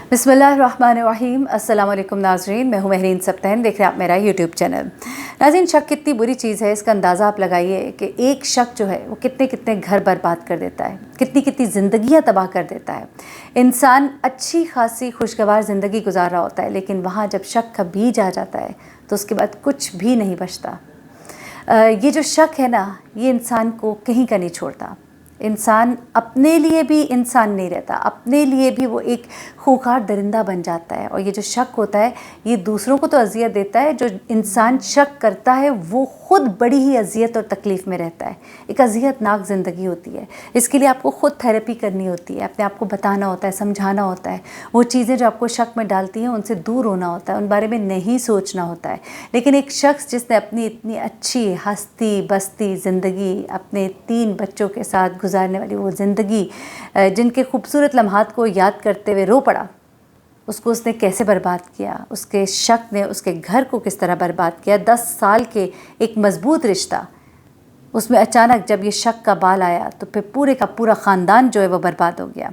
बिस्मिल्लाहिर्रहमानिर्रहीम। अस्सलाम वालेकुम नाज़रीन, मैं हूँ महरीन सब्तैन, देख रहे हैं आप मेरा यूट्यूब चैनल। नाज़रीन, शक कितनी बुरी चीज़ है इसका अंदाज़ा आप लगाइए कि एक शक जो है वो कितने कितने घर बर्बाद कर देता है, कितनी कितनी ज़िंदगियाँ तबाह कर देता है। इंसान अच्छी खासी खुशगवार ज़िंदगी गुजार रहा होता है, लेकिन वहाँ जब शक का बीज आ जाता है तो उसके बाद कुछ भी नहीं बचता। ये जो शक है ना, ये इंसान को कहीं का नहीं छोड़ता। इंसान अपने लिए भी इंसान नहीं रहता, अपने लिए भी वो एक खूंखार दरिंदा बन जाता है। और ये जो शक होता है ये दूसरों को तो अजियत देता है, जो इंसान शक करता है वो ख़ुद बड़ी ही अजियत और तकलीफ़ में रहता है। एक अजियतनाक ज़िंदगी होती है। इसके लिए आपको ख़ुद थेरेपी करनी होती है, अपने आप को बताना होता है, समझाना होता है। वो चीज़ें जो आपको शक में डालती हैं उनसे दूर होना होता है, उन बारे में नहीं सोचना होता है। लेकिन एक शख्स जिसने अपनी इतनी अच्छी हंसती बसती ज़िंदगी, अपने 3 बच्चों के साथ गुजारने वाली वो ज़िंदगी, जिनके खूबसूरत लम्हात को याद करते हुए रो पड़ा, उसको उसने कैसे बर्बाद किया। उसके शक ने उसके घर को किस तरह बर्बाद किया। 10 साल के एक मज़बूत रिश्ता, उसमें अचानक जब ये शक का बाल आया तो फिर पूरे का पूरा ख़ानदान जो है वो बर्बाद हो गया।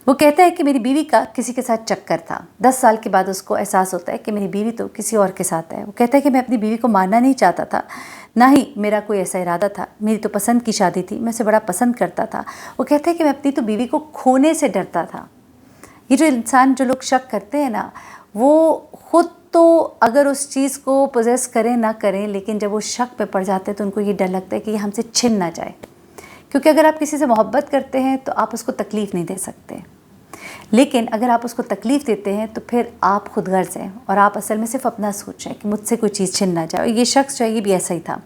वो कहता है कि मेरी बीवी का किसी के साथ चक्कर था। 10 साल के बाद उसको एहसास होता है कि मेरी बीवी तो किसी और के साथ है। वो कहता है कि मैं अपनी बीवी को मारना नहीं चाहता था, ना ही मेरा कोई ऐसा इरादा था। मेरी तो पसंद की शादी थी, मैं उसे बड़ा पसंद करता था। वो कहता है कि मैं अपनी तो बीवी को खोने से डरता था। ये जो इंसान, जो लोग शक करते हैं ना, वो ख़ुद तो अगर उस चीज़ को पोजेस करें ना करें, लेकिन जब वो शक पे पड़ जाते हैं तो उनको ये डर लगता है कि ये हमसे छिन ना जाए। क्योंकि अगर आप किसी से मोहब्बत करते हैं तो आप उसको तकलीफ़ नहीं दे सकते, लेकिन अगर आप उसको तकलीफ़ देते हैं तो फिर आप खुद गर्ज़ हैं और आप असल में सिर्फ अपना सोचें कि मुझसे कोई चीज़ छिन ना जाए। ये शख्स जो है ये भी ऐसा ही था।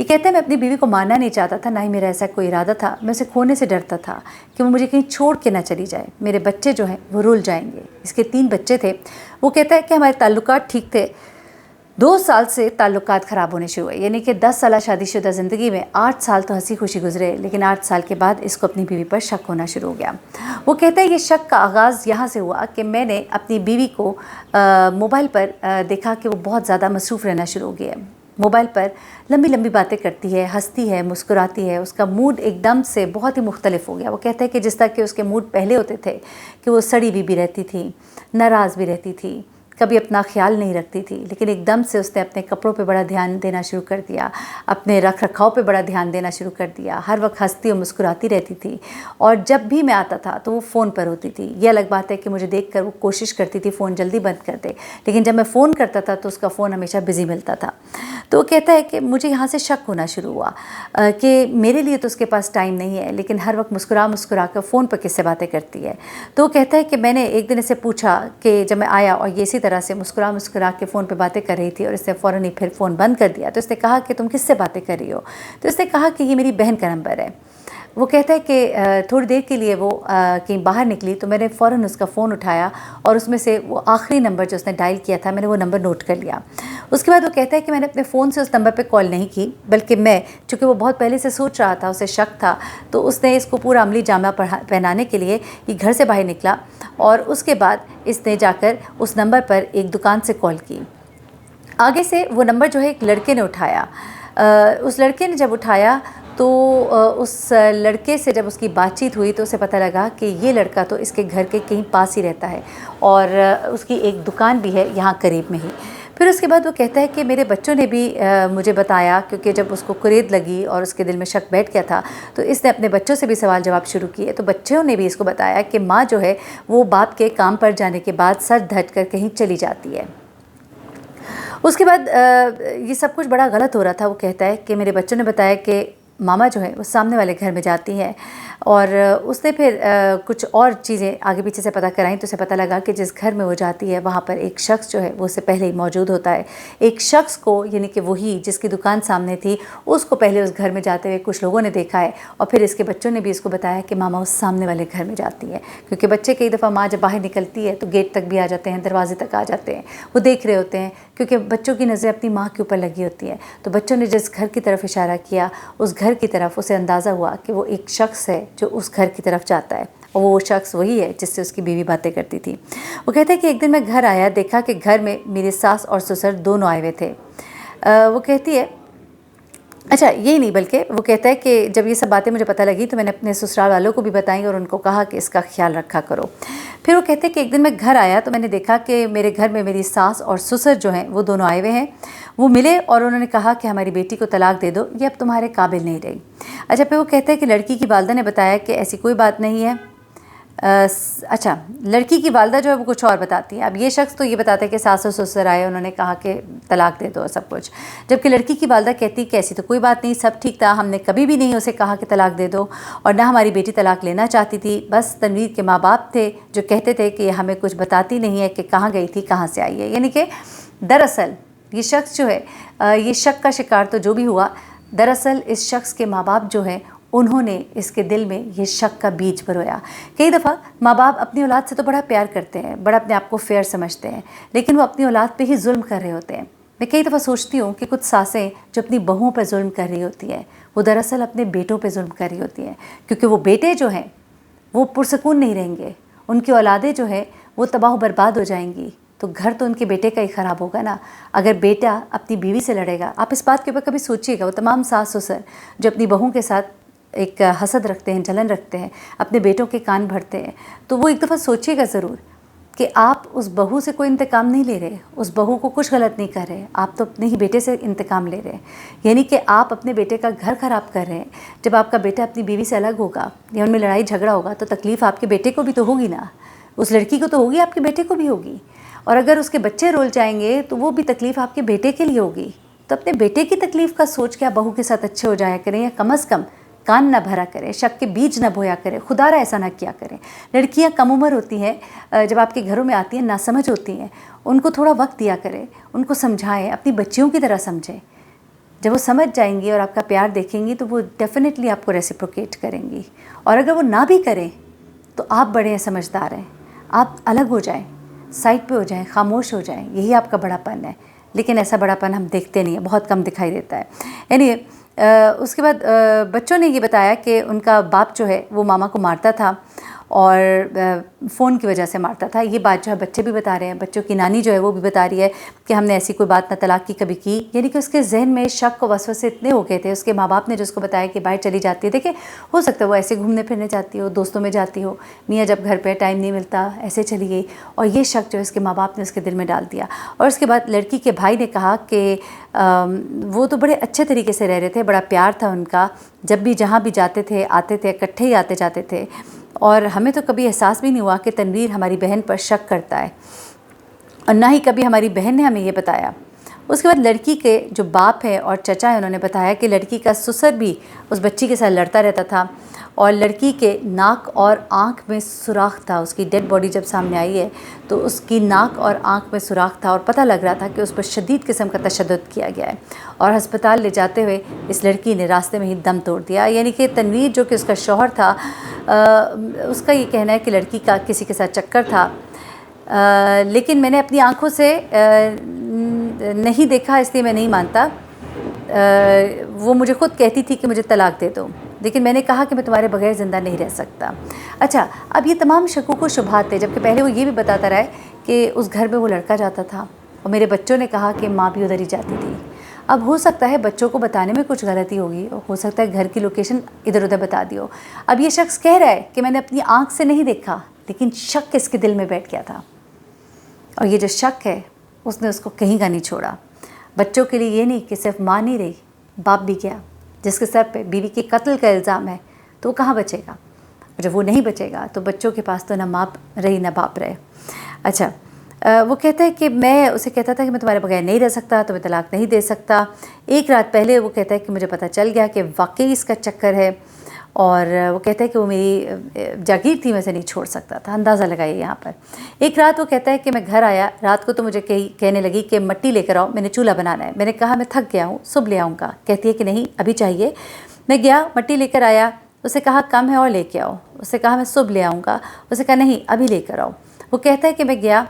ये कहता है मैं अपनी बीवी को मारना नहीं चाहता था, ना ही मेरा ऐसा कोई इरादा था। मैं उसे खोने से डरता था कि वो मुझे कहीं छोड़ के ना चली जाए, मेरे बच्चे जो हैं वो रुल जाएंगे। इसके 3 बच्चे थे। वो कहता है कि हमारे ताल्लुकात ठीक थे, 2 साल से ताल्लुकात ख़राब होने शुरू हुए। यानी कि 10 साल शादीशुदा ज़िंदगी में 8 साल तो हंसी खुशी गुजरे, लेकिन 8 साल के बाद इसको अपनी बीवी पर शक होना शुरू हो गया। वो कहता है ये शक का आगाज़ यहाँ से हुआ कि मैंने अपनी बीवी को मोबाइल पर देखा कि वो बहुत ज़्यादा मसरूफ़ रहना शुरू हो गया है। मोबाइल पर लंबी लंबी बातें करती है, हंसती है, मुस्कुराती है। उसका मूड एकदम से बहुत ही मुख्तलिफ हो गया। वो कहता है कि जिस तरह के उसके मूड पहले होते थे कि वो सड़ी हुई भी रहती थी, नाराज़ भी रहती थी, कभी अपना ख्याल नहीं रखती थी, लेकिन एकदम से उसने अपने कपड़ों पे बड़ा ध्यान देना शुरू कर दिया, अपने रख रखाव पे बड़ा ध्यान देना शुरू कर दिया। हर वक्त हंसती और मुस्कुराती रहती थी, और जब भी मैं आता था तो वो फ़ोन पर होती थी। ये अलग बात है कि मुझे देखकर वो कोशिश करती थी फ़ोन जल्दी बंद कर दे, लेकिन जब मैं फ़ोन करता था तो उसका फ़ोन हमेशा बिज़ी मिलता था। तो वो कहता है कि मुझे यहाँ से शक होना शुरू हुआ कि मेरे लिए तो उसके पास टाइम नहीं है, लेकिन हर वक्त मुस्कुरा मुस्कुरा कर फ़ोन पर किससे बातें करती है। तो वो कहता है कि मैंने एक दिन इसे पूछा कि जब मैं आया और ये इसी तरह से मुस्कुरा मुस्कुरा के फ़ोन पे बातें कर रही थी और इसने फ़ौरन ही फिर फ़ोन बंद कर दिया, तो इसने कहा कि तुम किससे बातें कर रही हो। तो इसने कहा कि ये मेरी बहन का नंबर है। वो कहता है कि थोड़ी देर के लिए वो कहीं बाहर निकली तो मैंने फ़ौरन उसका फ़ोन उठाया और उसमें से वो आखिरी नंबर जो उसने डायल किया था, मैंने वो नंबर नोट कर लिया। उसके बाद वो कहता है कि मैंने अपने फ़ोन से उस नंबर पे कॉल नहीं की, बल्कि मैं, चूँकि वो बहुत पहले से सोच रहा था, उसे शक था, तो उसने इसको पूरा अमली जामा पहनाने के लिए ये घर से बाहर निकला और उसके बाद इसने जाकर उस नंबर पर एक दुकान से कॉल की। आगे से वो नंबर जो है एक लड़के ने उठाया। उस लड़के ने जब उठाया तो उस लड़के से जब उसकी बातचीत हुई तो उसे पता लगा कि ये लड़का तो इसके घर के कहीं पास ही रहता है और उसकी एक दुकान भी है यहाँ करीब में ही। फिर उसके बाद वो कहता है कि मेरे बच्चों ने भी मुझे बताया, क्योंकि जब उसको कुरेद लगी और उसके दिल में शक बैठ गया था तो इसने अपने बच्चों से भी सवाल जवाब शुरू किए। तो बच्चों ने भी इसको बताया कि माँ जो है वो बाप के काम पर जाने के बाद सर धट कर कहीं चली जाती है। उसके बाद ये सब कुछ बड़ा गलत हो रहा था। वो कहता है कि मेरे बच्चों ने बताया कि मामा जो है वो सामने वाले घर में जाती हैं, और उसने फिर कुछ और चीज़ें आगे पीछे से पता कराई तो उसे पता लगा कि जिस घर में वो जाती है वहाँ पर एक शख्स जो है वो उससे पहले ही मौजूद होता है। एक शख्स को, यानी कि वही जिसकी दुकान सामने थी, उसको पहले उस घर में जाते हुए कुछ लोगों ने देखा है, और फिर इसके बच्चों ने भी इसको बताया कि मामा उस सामने वाले घर में जाती है। क्योंकि बच्चे कई दफ़ा माँ जब बाहर निकलती है तो गेट तक भी आ जाते हैं, दरवाजे तक आ जाते हैं, वो देख रहे होते हैं, क्योंकि बच्चों की नज़र अपनी माँ के ऊपर लगी होती है। तो बच्चों ने जिस घर की तरफ इशारा किया, उस घर की तरफ उसे अंदाज़ा हुआ कि वो एक शख्स है जो उस घर की तरफ जाता है, और वो शख्स वही है जिससे उसकी बीवी बातें करती थी। वो कहता है कि एक दिन मैं घर आया, देखा कि घर में मेरी सास और ससुर दोनों आए हुए थे। वो कहती है अच्छा, यही नहीं बल्कि वो कहता है कि जब ये सब बातें मुझे पता लगी तो मैंने अपने ससुराल वालों को भी बताई और उनको कहा कि इसका ख्याल रखा करो। फिर वो कहते हैं कि एक दिन मैं घर आया तो मैंने देखा कि मेरे घर में मेरी सास और ससुर जो हैं वो दोनों आए हुए हैं। वो मिले और उन्होंने कहा कि हमारी बेटी को तलाक दे दो, ये अब तुम्हारे काबिल नहीं रही। अच्छा, फिर वो कहते हैं कि लड़की की वालदा ने बताया कि ऐसी कोई बात नहीं है। अच्छा, लड़की की वालदा जो है वो कुछ और बताती है। अब ये शख्स तो ये बताता है कि सास और ससुर आए, उन्होंने कहा कि तलाक दे दो सब कुछ, जबकि लड़की की वालदा कहती कि ऐसी तो कोई बात नहीं, सब ठीक था, हमने कभी भी नहीं उसे कहा कि तलाक दे दो और ना हमारी बेटी तलाक लेना चाहती थी। बस तनवीर के माँ बाप थे जो कहते थे कि हमें कुछ बताती नहीं है कि कहाँ गई थी, कहाँ से आई है। यानी कि दरअसल ये शख्स जो है, ये शक का शिकार तो जो भी हुआ, दरअसल इस शख्स के माँ बाप जो हैं उन्होंने इसके दिल में ये शक का बीज बरोया। कई दफ़ा माँ बाप अपनी औलाद से तो बड़ा प्यार करते हैं, बड़ा अपने आप को फेयर समझते हैं, लेकिन वो अपनी औलाद पे ही जुल्म कर रहे होते हैं। मैं कई दफ़ा सोचती हूँ कि कुछ सासें जो अपनी बहुओं पर जुल्म कर रही होती हैं वो दरअसल अपने बेटों पे जुल्म कर रही होती हैं, क्योंकि वो बेटे जो हैं वो पुरसकून नहीं रहेंगे, उनकी औलादें जो है वो तबाह बर्बाद हो जाएंगी। तो घर तो उनके बेटे का ही ख़राब होगा ना। अगर बेटा अपनी बीवी से लड़ेगा, आप इस बात के ऊपर कभी सोचिएगा, वो तमाम सास ससुर जो अपनी बहू के साथ एक हसद रखते हैं, जलन रखते हैं, अपने बेटों के कान भरते हैं, तो वो एक दफ़ा सोचिएगा ज़रूर कि आप उस बहू से कोई इंतकाम नहीं ले रहे, उस बहू को कुछ गलत नहीं कर रहे, आप तो अपने ही बेटे से इंतकाम ले रहे हैं। यानी कि आप अपने बेटे का घर ख़राब कर रहे हैं। जब आपका बेटा अपनी बीवी से अलग होगा या उनमें लड़ाई झगड़ा होगा तो तकलीफ़ आपके बेटे को भी तो होगी ना, उस लड़की को तो होगी, आपके बेटे को भी होगी। और अगर उसके बच्चे रोल जाएंगे तो वो भी तकलीफ़ आपके बेटे के लिए होगी। तो अपने बेटे की तकलीफ़ का सोच के आप बहू के साथ अच्छे हो जाया करें, या कम अज़ कम कान ना भरा करें, शक के बीज ना बोया करें, खुदारा ऐसा ना किया करें। लड़कियां कम उम्र होती हैं, जब आपके घरों में आती हैं नासमझ होती हैं, उनको थोड़ा वक्त दिया करें, उनको समझाएं, अपनी बच्चियों की तरह समझें। जब वो समझ जाएंगी और आपका प्यार देखेंगी तो वो डेफिनेटली आपको रेसिप्रोकेट करेंगी। और अगर वो ना भी करें तो आप बड़े हैं, समझदार हैं, आप अलग हो जाएं, साइड पे हो जाएं, खामोश हो जाएं, यही आपका बड़ापन है। लेकिन ऐसा बड़ापन हम देखते नहीं है, बहुत कम दिखाई देता है। यानी उसके बाद बच्चों ने ये बताया कि उनका बाप जो है वो मामा को मारता था और फ़ोन की वजह से मारता था। ये बात जो है बच्चे भी बता रहे हैं, बच्चों की नानी जो है वो भी बता रही है कि हमने ऐसी कोई बात ना तलाक की कभी की। यानी कि उसके जहन में शक व वसवसे इतने हो गए थे। उसके माँ बाप ने जो उसको बताया कि बाहर चली जाती है, देखिए हो सकता है वो ऐसे घूमने फिरने जाती हो, दोस्तों में जाती हो, मियाँ जब घर पर टाइम नहीं मिलता ऐसे चली गई, और ये शक जो है उसके माँ बाप ने उसके दिल में डाल दिया। और उसके बाद लड़की के भाई ने कहा कि वो तो बड़े अच्छे तरीके से रह रहे थे, बड़ा प्यार था उनका, जब भी जहाँ भी जाते थे आते थे, इकट्ठे ही आते जाते थे, और हमें तो कभी एहसास भी नहीं हुआ कि तनवीर हमारी बहन पर शक करता है, और ना ही कभी हमारी बहन ने हमें ये बताया। उसके बाद लड़की के जो बाप है और चचा है उन्होंने बताया कि लड़की का ससुर भी उस बच्ची के साथ लड़ता रहता था, और लड़की के नाक और आँख में सुराख था। उसकी डेड बॉडी जब सामने आई है तो उसकी नाक और आँख में सुराख था, और पता लग रहा था कि उस पर शदीद किस्म का तशद्दुद किया गया है। और अस्पताल ले जाते हुए इस लड़की ने रास्ते में ही दम तोड़ दिया। यानी कि तनवीर जो कि उसका शौहर था, उसका ये कहना है कि लड़की का किसी के साथ चक्कर था, लेकिन मैंने अपनी आँखों से नहीं देखा, इसलिए मैं नहीं मानता। वो मुझे ख़ुद कहती थी कि मुझे तलाक दे दो, लेकिन मैंने कहा कि मैं तुम्हारे बगैर ज़िंदा नहीं रह सकता। अच्छा, अब ये तमाम शकूक व शुबहात थे, जबकि पहले वो ये भी बताता रहा है कि उस घर में वो लड़का जाता था और मेरे बच्चों ने कहा कि माँ भी उधर ही जाती थी। अब हो सकता है बच्चों को बताने में कुछ गलती होगी, हो सकता है घर की लोकेशन इधर उधर बता दी हो। अब ये शख्स कह रहा है कि मैंने अपनी आँख से नहीं देखा, लेकिन शक इसके दिल में बैठ गया था, और ये जो शक है उसने उसको कहीं का नहीं छोड़ा। बच्चों के लिए ये नहीं कि सिर्फ माँ नहीं रही, बाप भी गया, जिसके सर पे बीवी के कत्ल का इल्ज़ाम है, तो वो कहाँ बचेगा? जब वो नहीं बचेगा तो बच्चों के पास तो ना माँ रही ना बाप रहे। अच्छा, वो कहता है कि मैं उसे कहता था कि मैं तुम्हारे बगैर नहीं रह सकता, तुम्हें तलाक नहीं दे सकता। एक रात पहले वो कहता है कि मुझे पता चल गया कि वाकई इसका चक्कर है, और वो कहता है कि वो मेरी जागीर थी, मैं से नहीं छोड़ सकता था। अंदाज़ा लगाइए यहाँ पर। एक रात वो कहता है कि मैं घर आया, रात को तो मुझे कहने लगी कि मिट्टी लेकर आओ, मैंने चूल्हा बनाना है। मैंने कहा मैं थक गया हूँ, सुबह ले आऊँगा। कहती है कि नहीं अभी चाहिए। मैं गया, मिट्टी लेकर आया, उसे कहा कम है और लेके आओ। उसे कहा मैं सुबह ले आऊँगा। उसे कहा नहीं अभी लेकर आओ। वो कहता है कि मैं गया,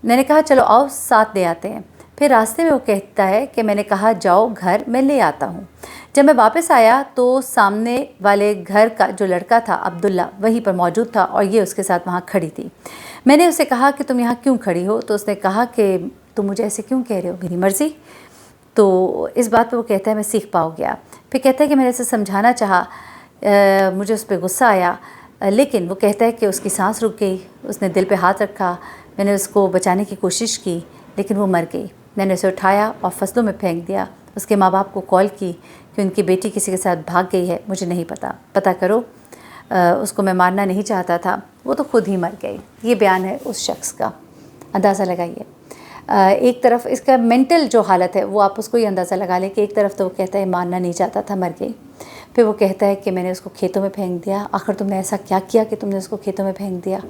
मैंने कहा चलो आओ साथ ले आते हैं। फिर रास्ते में वो कहता है कि मैंने कहा जाओ घर, मैं ले आता हूँ। जब मैं वापस आया तो सामने वाले घर का जो लड़का था अब्दुल्ला वहीं पर मौजूद था, और ये उसके साथ वहाँ खड़ी थी। मैंने उसे कहा कि तुम यहाँ क्यों खड़ी हो? तो उसने कहा कि तुम मुझे ऐसे क्यों कह रहे हो, मेरी मर्ज़ी। तो इस बात पे वो कहता है मैं सीख पाओ गया। फिर कहता है कि मैंने उसे समझाना चाहा, मुझे उस पर गुस्सा आया, लेकिन वो कहता है कि उसकी सांस रुक गई, उसने दिल पे हाथ रखा, मैंने उसको बचाने की कोशिश की लेकिन वो मर गई। मैंने उसे उठाया और फसलों में फेंक दिया। उसके माँ बाप को कॉल की कि उनकी बेटी किसी के साथ भाग गई है, मुझे नहीं पता, पता करो। उसको मैं मारना नहीं चाहता था, वो तो खुद ही मर गई। ये बयान है उस शख्स का। अंदाज़ा लगाइए, एक तरफ इसका मेंटल जो हालत है वो आप उसको ही अंदाज़ा लगा लें कि एक तरफ तो वो कहता है मारना नहीं चाहता था, मर गई। फिर वो कहता है कि मैंने उसको खेतों में फेंक दिया। आखिर तुमने ऐसा क्या किया कि तुमने उसको खेतों में फेंक दिया?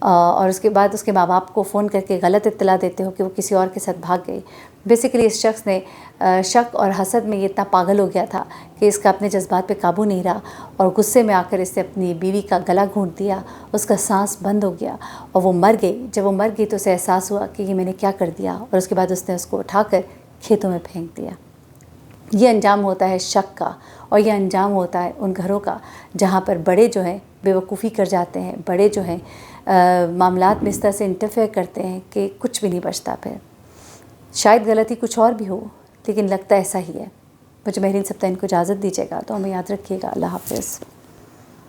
और उसके बाद उसके माँ बाप को फ़ोन करके गलत इत्तला देते हो कि वो किसी और के साथ भाग गई। बेसिकली इस शख्स ने शक और हसद में ये इतना पागल हो गया था कि इसका अपने जज्बात पे काबू नहीं रहा और गुस्से में आकर इसने अपनी बीवी का गला घोंट दिया। उसका सांस बंद हो गया और वो मर गई। जब वो मर गई तो उसे एहसास हुआ कि ये मैंने क्या कर दिया, और उसके बाद उसने उसको उठाकर खेतों में फेंक दिया। ये अंजाम होता है शक का, और ये अंजाम होता है उन घरों का जहाँ पर बड़े जो हैं बेवकूफ़ी कर जाते हैं, बड़े जो हैं मामलात में इस तरह से इंटरफेयर करते हैं कि कुछ भी नहीं बचता। फिर शायद गलती कुछ और भी हो, लेकिन लगता ऐसा ही है। मुझे महरीन सप्तान को इजाज़त दीजिएगा, तो हमें याद रखिएगा। अल्लाह हाफ़िज़।